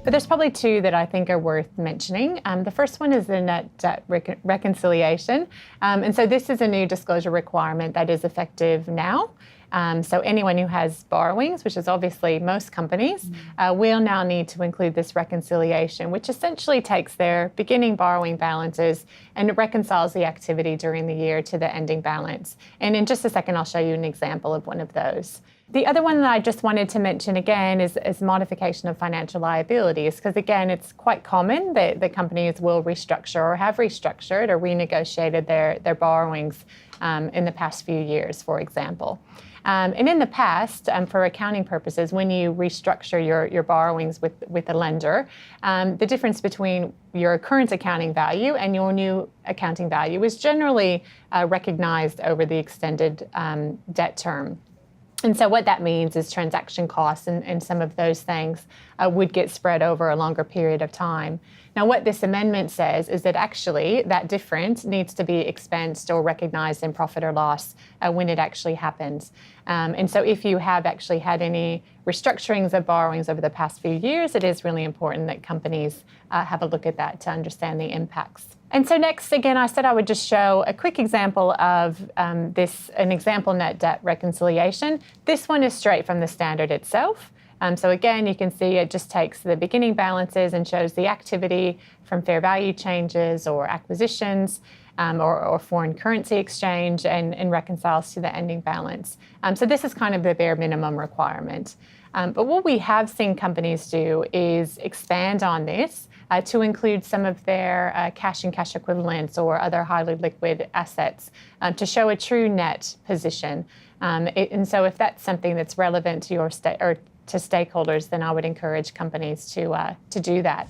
But there's probably two that I think are worth mentioning. The first one is the net debt reconciliation. And so this is a new disclosure requirement that is effective now. So anyone who has borrowings, which is obviously most companies, will now need to include this reconciliation, which essentially takes their beginning borrowing balances and reconciles the activity during the year to the ending balance. And in just a second, I'll show you an example of one of those. The other one that I just wanted to mention again is modification of financial liabilities, because again, it's quite common that the companies will restructure or have restructured or renegotiated their borrowings in the past few years, for example. And in the past, for accounting purposes, when you restructure your borrowings with a lender, the difference between your current accounting value and your new accounting value is generally recognized over the extended debt term. And so what that means is transaction costs and some of those things would get spread over a longer period of time. Now, what this amendment says is that actually that difference needs to be expensed or recognized in profit or loss when it actually happens. And so if you have actually had any restructurings of borrowings over the past few years, it is really important that companies have a look at that to understand the impacts. And so next, again, I said I would just show a quick example of an example net debt reconciliation. This one is straight from the standard itself. So again, you can see it just takes the beginning balances and shows the activity from fair value changes or acquisitions or foreign currency exchange and reconciles to the ending balance. So this is kind of the bare minimum requirement. But what we have seen companies do is expand on this to include some of their cash and cash equivalents or other highly liquid assets to show a true net position. And so if that's something that's relevant to your to stakeholders, then I would encourage companies to do that.